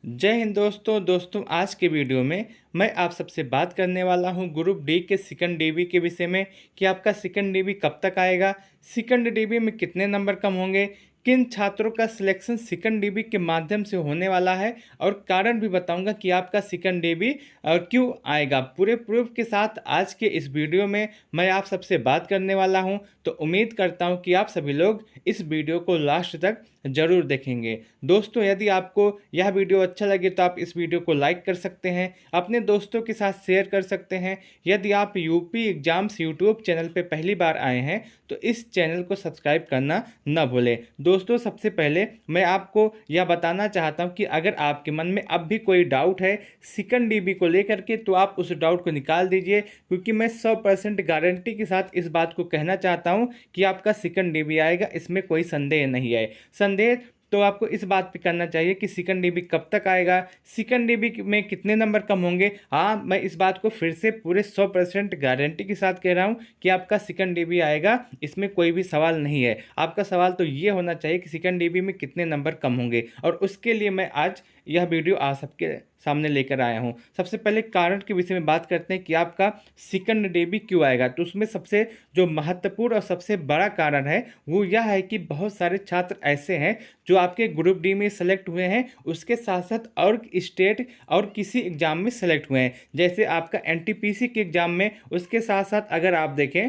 जय हिंद दोस्तों आज के वीडियो में मैं आप सबसे बात करने वाला हूं ग्रुप डी के सेकंड डीबी के विषय में कि आपका सेकंड डीबी कब तक आएगा, सेकंड डीबी में कितने नंबर कम होंगे, किन छात्रों का सिलेक्शन सेकंड डीबी के माध्यम से होने वाला है और कारण भी बताऊंगा कि आपका सेकंड डीबी क्यों आएगा। पूरे प्रूफ के साथ आज के इस वीडियो में मैं आप सबसे बात करने वाला हूं, तो उम्मीद करता हूं कि आप सभी लोग इस वीडियो को लास्ट तक ज़रूर देखेंगे। दोस्तों यदि आपको यह वीडियो अच्छा लगे तो आप इस वीडियो को लाइक कर सकते हैं, अपने दोस्तों के साथ शेयर कर सकते हैं। यदि आप यूपी एग्जाम्स यूट्यूब चैनल पे पहली बार आए हैं तो इस चैनल को सब्सक्राइब करना न भूलें। दोस्तों सबसे पहले मैं आपको यह बताना चाहता हूं कि अगर आपके मन में अब भी कोई डाउट है सेकंड डीबी को लेकर के तो आप उस डाउट को निकाल दीजिए, क्योंकि मैं 100% गारंटी के साथ इस बात को कहना चाहता हूं कि आपका सेकंड डीबी आएगा, इसमें कोई संदेह नहीं है। संदेह तो आपको इस बात पे करना चाहिए कि सेकंड डीबी कब तक आएगा, सेकंड डीबी में कितने नंबर कम होंगे। हाँ, मैं इस बात को फिर से पूरे 100% गारंटी के साथ कह रहा हूँ कि आपका सेकंड डीबी आएगा, इसमें कोई भी सवाल नहीं है। आपका सवाल तो ये होना चाहिए कि सेकंड डीबी में कितने नंबर कम होंगे, और उसके लिए मैं आज यह वीडियो आप सबके सामने लेकर आया हूँ। सबसे पहले कारण के विषय में बात करते हैं कि आपका सेकंड डीबी क्यों आएगा। तो उसमें सबसे जो महत्वपूर्ण और सबसे बड़ा कारण है वो यह है कि बहुत सारे छात्र ऐसे हैं जो आपके ग्रुप डी में सेलेक्ट हुए हैं, उसके साथ साथ और स्टेट और किसी एग्ज़ाम में सेलेक्ट हुए हैं। जैसे आपका एनटीपीसी के एग्ज़ाम में, उसके साथ साथ अगर आप देखें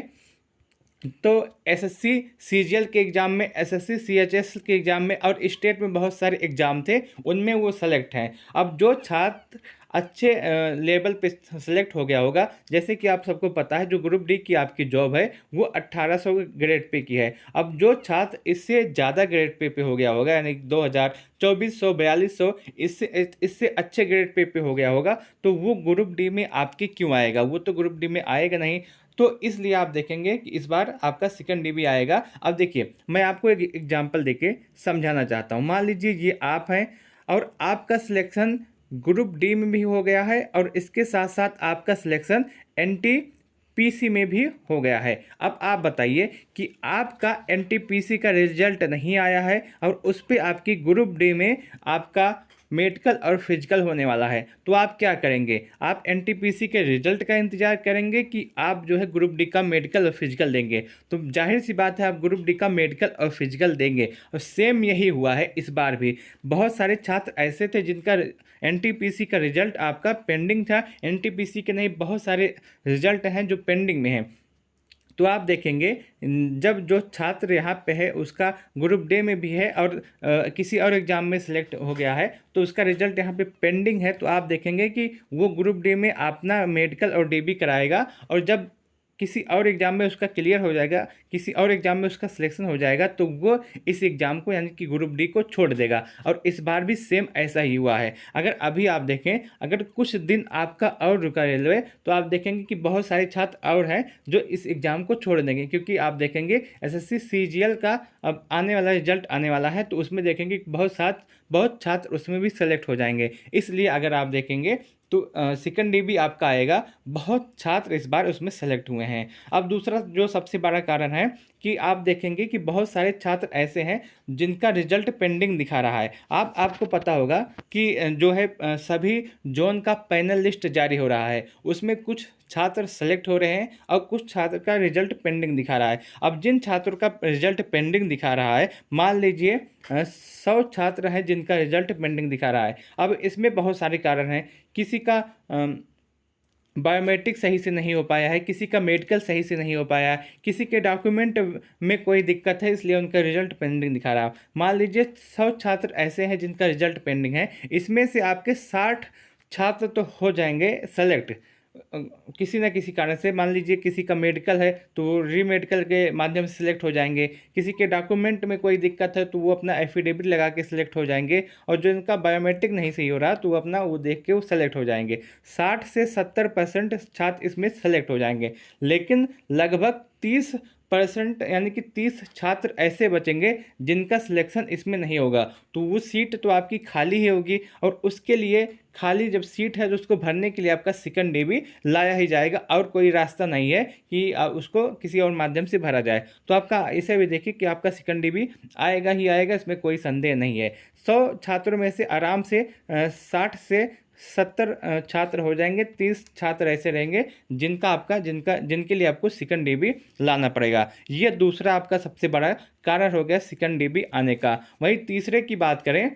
तो एसएससी सीजीएल के एग्ज़ाम में, एसएससी सीएचएस के एग्ज़ाम में और स्टेट में बहुत सारे एग्ज़ाम थे, उनमें वो सेलेक्ट हैं। अब जो छात्र अच्छे लेवल पे सेलेक्ट हो गया होगा, जैसे कि आप सबको पता है जो ग्रुप डी की आपकी जॉब है वो 1800 ग्रेड पे की है। अब जो छात्र इससे ज़्यादा ग्रेड पे हो गया होगा, यानी 2000 2400 4200 इससे अच्छे ग्रेड पे हो गया होगा, तो वो ग्रुप डी में आपके क्यों आएगा? वो तो ग्रुप डी में आएगा नहीं। तो इसलिए आप देखेंगे कि इस बार आपका सेकंड डीबी आएगा। अब देखिए मैं आपको एक एग्जांपल देके समझाना चाहता हूँ। मान लीजिए ये आप हैं और आपका सिलेक्शन ग्रुप डी में भी हो गया है और इसके साथ साथ आपका सिलेक्शन एनटीपीसी में भी हो गया है। अब आप बताइए कि आपका एनटीपीसी का रिजल्ट नहीं आया है और उस पर आपकी ग्रुप डी में आपका मेडिकल और फिजिकल होने वाला है, तो आप क्या करेंगे? आप एनटीपीसी के रिजल्ट का इंतजार करेंगे कि आप जो है ग्रुप डी का मेडिकल और फिजिकल देंगे? तो जाहिर सी बात है आप ग्रुप डी का मेडिकल और फिजिकल देंगे। और सेम यही हुआ है इस बार भी। बहुत सारे छात्र ऐसे थे जिनका एनटीपीसी का रिजल्ट आपका पेंडिंग था, एनटीपीसी के नहीं बहुत सारे रिजल्ट हैं जो पेंडिंग में हैं। तो आप देखेंगे जब जो छात्र यहाँ पे है उसका ग्रुप डे में भी है और किसी और एग्ज़ाम में सिलेक्ट हो गया है, तो उसका रिजल्ट यहाँ पे पेंडिंग है, तो आप देखेंगे कि वो ग्रुप डे में अपना मेडिकल और डीबी कराएगा, और जब किसी और एग्ज़ाम में उसका क्लियर हो जाएगा, किसी और एग्ज़ाम में उसका सिलेक्शन हो जाएगा, तो वो इस एग्ज़ाम को यानी कि ग्रुप डी को छोड़ देगा। और इस बार भी सेम ऐसा ही हुआ है। अगर अभी आप देखें, अगर कुछ दिन आपका और रुका रेलवे, तो आप देखेंगे कि बहुत सारे छात्र और हैं जो इस एग्ज़ाम को छोड़ देंगे, क्योंकि आप देखेंगे एसएससी सीजीएल का अब आने वाला रिजल्ट आने वाला है, तो उसमें देखेंगे कि बहुत छात्र उसमें भी सेलेक्ट हो जाएंगे। इसलिए अगर आप देखेंगे तो सेकंड डीबी आपका आएगा, बहुत छात्र इस बार उसमें सेलेक्ट हुए हैं। अब दूसरा जो सबसे बड़ा कारण है कि आप देखेंगे कि बहुत सारे छात्र ऐसे हैं जिनका रिजल्ट पेंडिंग दिखा रहा है। आपको पता होगा कि जो है सभी जोन का पैनल लिस्ट जारी हो रहा है, उसमें कुछ छात्र सेलेक्ट हो रहे हैं और कुछ छात्र का रिजल्ट पेंडिंग दिखा रहा है। अब जिन छात्रों का रिजल्ट पेंडिंग दिखा रहा है, मान लीजिए 100 छात्र हैं जिनका रिजल्ट पेंडिंग दिखा रहा है। अब इसमें बहुत सारे कारण हैं, किसी का बायोमेट्रिक सही से नहीं हो पाया है, किसी का मेडिकल सही से नहीं हो पाया है, किसी के डॉक्यूमेंट में कोई दिक्कत है, इसलिए उनका रिजल्ट पेंडिंग दिखा रहा है। मान लीजिए 100 छात्र ऐसे हैं जिनका रिजल्ट पेंडिंग है, इसमें से आपके 60 छात्र तो हो जाएंगे सेलेक्ट किसी न किसी कारण से। मान लीजिए किसी का मेडिकल है तो वो री मेडिकल के माध्यम से सिलेक्ट हो जाएंगे, किसी के डॉक्यूमेंट में कोई दिक्कत है तो वो अपना एफिडेविट लगा के सिलेक्ट हो जाएंगे, और जो इनका बायोमेट्रिक नहीं सही हो रहा तो वो अपना वो देख के वो सेलेक्ट हो जाएंगे। 60 से 70% छात्र इसमें सेलेक्ट हो जाएंगे, लेकिन लगभग 30 परसेंट यानी कि 30 छात्र ऐसे बचेंगे जिनका सिलेक्शन इसमें नहीं होगा, तो वो सीट तो आपकी खाली ही होगी और उसके लिए खाली जब सीट है तो उसको भरने के लिए आपका सेकंड डे भी लाया ही जाएगा और कोई रास्ता नहीं है कि उसको किसी और माध्यम से भरा जाए। तो आपका इसे भी देखिए कि आपका सेकंड डे भी आएगा ही आएगा, इसमें कोई संदेह नहीं है। 100 छात्रों में से आराम से 60 से 70 छात्र हो जाएंगे, 30 छात्र ऐसे रहेंगे जिनके लिए आपको सेकंड डे भी लाना पड़ेगा। ये दूसरा आपका सबसे बड़ा कारण हो गया सेकंड डे भी आने का। वहीं तीसरे की बात करें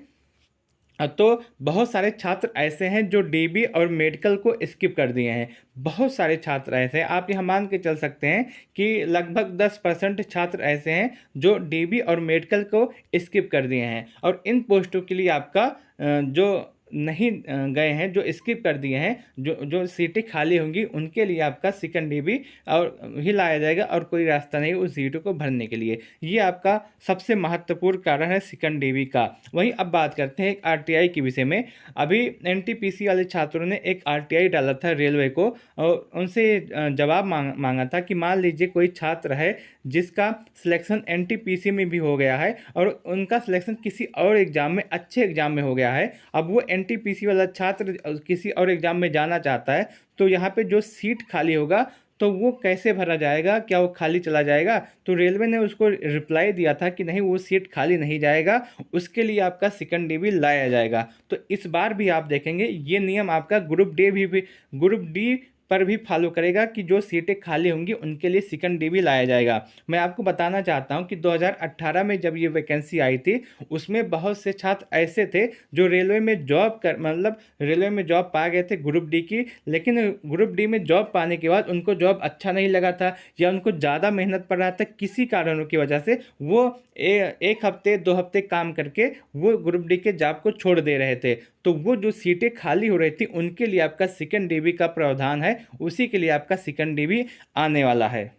तो बहुत सारे छात्र ऐसे हैं जो डीबी और मेडिकल को स्किप कर दिए हैं। बहुत सारे छात्र ऐसे हैं, आप यहाँ मान के चल सकते हैं कि लगभग 10% छात्र ऐसे हैं जो डीबी और मेडिकल को स्किप कर दिए हैं और इन पोस्टों के लिए आपका जो नहीं गए हैं, जो स्किप कर दिए हैं, जो जो सीटें खाली होंगी उनके लिए आपका सेकंड डे भी और ही लाया जाएगा और कोई रास्ता नहीं उस सीटों को भरने के लिए। ये आपका सबसे महत्वपूर्ण कारण है सेकंड डे का। वहीं अब बात करते हैं एक आरटीआई के विषय में। अभी एनटीपीसी वाले छात्रों ने एक आरटीआई डाला था रेलवे को और उनसे जवाब मांगा था कि मान लीजिए कोई छात्र है जिसका सिलेक्शन एनटीपीसी में भी हो गया है और उनका सिलेक्शन किसी और एग्ज़ाम में, अच्छे एग्ज़ाम में हो गया है। अब वो एनटीपीसी वाला छात्र किसी और एग्ज़ाम में जाना चाहता है, तो यहाँ पे जो सीट खाली होगा तो वो कैसे भरा जाएगा, क्या वो खाली चला जाएगा? तो रेलवे ने उसको रिप्लाई दिया था कि नहीं, वो सीट खाली नहीं जाएगा, उसके लिए आपका सेकंड डे भी लाया जाएगा। तो इस बार भी आप देखेंगे ये नियम आपका ग्रुप डी पर भी फॉलो करेगा कि जो सीटें खाली होंगी उनके लिए सेकंड डे भी लाया जाएगा। मैं आपको बताना चाहता हूं कि 2018 में जब ये वैकेंसी आई थी उसमें बहुत से छात्र ऐसे थे जो रेलवे में जॉब पा गए थे ग्रुप डी की, लेकिन ग्रुप डी में जॉब पाने के बाद उनको जॉब अच्छा नहीं लगा था या उनको ज़्यादा मेहनत पड़ रहा था, किसी कारणों की वजह से वो एक हफ्ते 2 हफ्ते काम करके वो ग्रुप डी के जॉब को छोड़ दे रहे थे। तो वो जो सीटें खाली हो रही थी उनके लिए आपका सेकंड डे का प्रावधान है, उसी के लिए आपका सेकंड डे आने वाला है।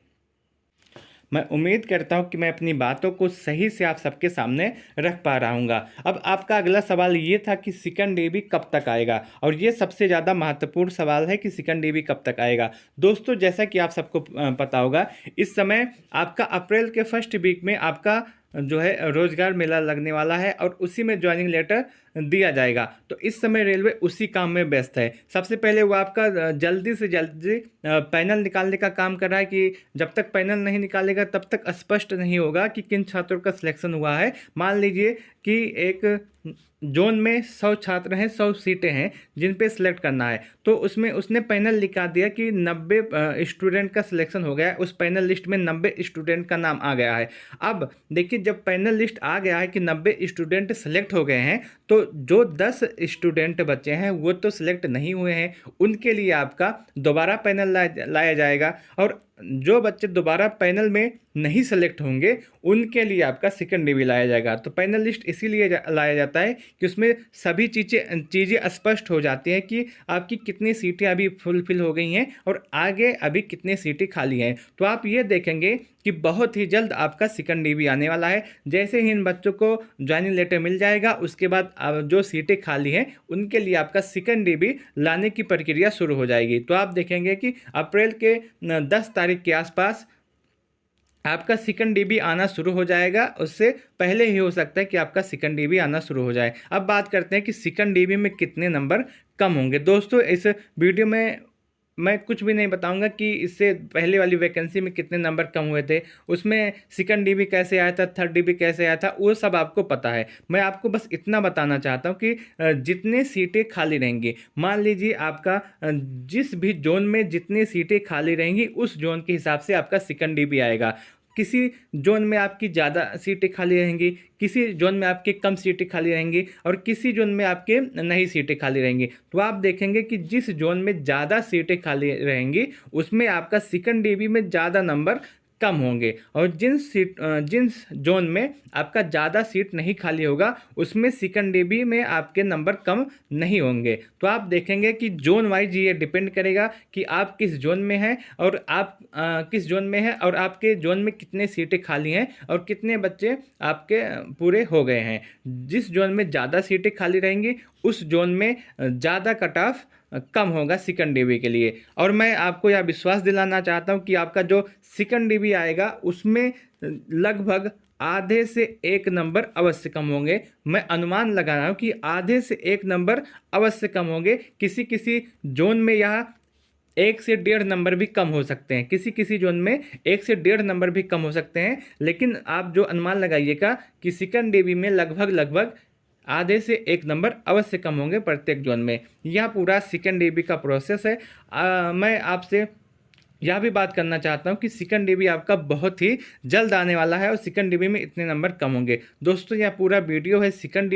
मैं उम्मीद करता हूं कि मैं अपनी बातों को सही से आप सबके सामने रख पा रहा हूँगा। अब आपका अगला सवाल ये था कि सेकंड डे भी कब तक आएगा, और ये सबसे ज़्यादा महत्वपूर्ण सवाल है कि सेकंड डे भी कब तक आएगा। दोस्तों, जैसा कि आप सबको पता होगा, इस समय आपका अप्रैल के फर्स्ट वीक में आपका जो है रोजगार मेला लगने वाला है और उसी में ज्वाइनिंग लेटर दिया जाएगा। तो इस समय रेलवे उसी काम में व्यस्त है। सबसे पहले वो आपका जल्दी से जल्दी पैनल निकालने का काम कर रहा है कि जब तक पैनल नहीं निकालेगा तब तक स्पष्ट नहीं होगा कि किन छात्रों का सिलेक्शन हुआ है। मान लीजिए कि एक जोन में 100 छात्र हैं, 100 सीटें हैं जिन पे सिलेक्ट करना है, तो उसमें उसने पैनल निकाल दिया कि 90 स्टूडेंट का सिलेक्शन हो गया है, उस पैनल लिस्ट में 90 स्टूडेंट का नाम आ गया है। अब देखिए, जब पैनल लिस्ट आ गया है कि 90 स्टूडेंट सेलेक्ट हो गए हैं, तो जो 10 स्टूडेंट बचे हैं वो तो सिलेक्ट नहीं हुए हैं, उनके लिए आपका दोबारा पैनल लाया जाएगा और जो बच्चे दोबारा पैनल में नहीं सेलेक्ट होंगे उनके लिए आपका सेकंड डे भी लाया जाएगा। तो पैनल लिस्ट इसीलिए लाया जाता है कि उसमें सभी चीज़ें स्पष्ट हो जाती हैं कि आपकी कितनी सीटें अभी फुलफिल हो गई हैं और आगे अभी कितनी सीटें खाली हैं। तो आप ये देखेंगे कि बहुत ही जल्द आपका सेकंड डे भी आने वाला है। जैसे ही इन बच्चों को ज्वाइनिंग लेटर मिल जाएगा उसके बाद जो सीटें खाली हैं उनके लिए आपका सेकंड डे भी लाने की प्रक्रिया शुरू हो जाएगी। तो आप देखेंगे कि अप्रैल के 10 तारीख के आसपास आपका सेकंड डे भी आना शुरू हो जाएगा। उससे पहले ही हो सकता है कि आपका सेकंड डे भी आना शुरू हो जाए। अब बात करते हैं कि सेकंड डे में कितने नंबर कम होंगे। दोस्तों, इस वीडियो में मैं कुछ भी नहीं बताऊंगा कि इससे पहले वाली वैकेंसी में कितने नंबर कम हुए थे, उसमें सेकंड डे भी कैसे आया था, थर्ड डे भी कैसे आया था, वो सब आपको पता है। मैं आपको बस इतना बताना चाहता हूँ कि जितने सीटें खाली रहेंगी, मान लीजिए आपका जिस भी जोन में जितनी सीटें खाली रहेंगी उस जोन के हिसाब से आपका सेकंड डे भी आएगा। किसी जोन में आपकी ज़्यादा सीटें खाली रहेंगी, किसी जोन में आपके कम सीटें खाली रहेंगी और किसी जोन में आपके नहीं सीटें खाली रहेंगी। तो आप देखेंगे कि जिस जोन में ज़्यादा सीटें खाली रहेंगी उसमें आपका सेकंड डे में ज़्यादा नंबर कम होंगे और जिन जोन में आपका ज़्यादा सीट नहीं खाली होगा उसमें सेकंड डे में आपके नंबर कम नहीं होंगे। तो आप देखेंगे कि जोन वाइज ये डिपेंड करेगा कि आप किस जोन में हैं और आप किस जोन में हैं और आपके जोन में कितने सीटें खाली हैं और कितने बच्चे आपके पूरे हो गए हैं। जिस जोन में ज़्यादा सीटें खाली रहेंगी उस जोन में ज़्यादा कट ऑफ कम होगा सेकंड डीबी के लिए। और मैं आपको यह विश्वास दिलाना चाहता हूँ कि आपका जो सेकंड डीबी आएगा उसमें लगभग आधे से 1 नंबर अवश्य कम होंगे। मैं अनुमान लगा रहा हूँ कि आधे से 1 नंबर अवश्य कम होंगे। किसी किसी जोन में यह 1 से 1.5 नंबर भी कम हो सकते हैं, किसी किसी जोन में 1 से 1.5 नंबर भी कम हो सकते हैं। लेकिन आप जो अनुमान लगाइएगा कि सेकंड डीबी में लगभग आधे से 1 नंबर अवश्य कम होंगे प्रत्येक जोन में। यह पूरा सेकंड डीबी का प्रोसेस है। मैं आपसे यह भी बात करना चाहता हूँ कि सेकंड डीबी आपका बहुत ही जल्द आने वाला है और सेकंड डीबी में इतने नंबर कम होंगे। दोस्तों यह पूरा वीडियो है सेकंड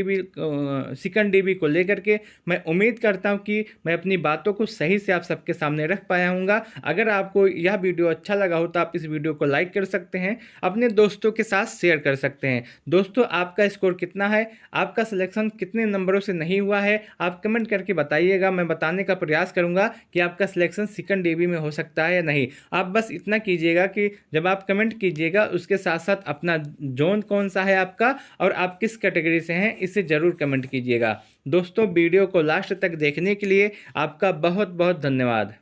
डीबी को लेकर के। मैं उम्मीद करता हूँ कि मैं अपनी बातों को सही से आप सबके सामने रख पाया हूँगा। अगर आपको यह वीडियो अच्छा लगा हो तो आप इस वीडियो को लाइक कर सकते हैं, अपने दोस्तों के साथ शेयर कर सकते हैं। दोस्तों आपका स्कोर कितना है, आपका सिलेक्शन कितने नंबरों से नहीं हुआ है, आप कमेंट करके बताइएगा। मैं बताने का प्रयास करूँगा कि आपका सिलेक्शन सेकंड डीबी में हो सकता है या नहीं। आप बस इतना कीजिएगा कि जब आप कमेंट कीजिएगा उसके साथ साथ अपना जोन कौन सा है आपका और आप किस कैटेगरी से हैं इसे ज़रूर कमेंट कीजिएगा। दोस्तों वीडियो को लास्ट तक देखने के लिए आपका बहुत बहुत धन्यवाद।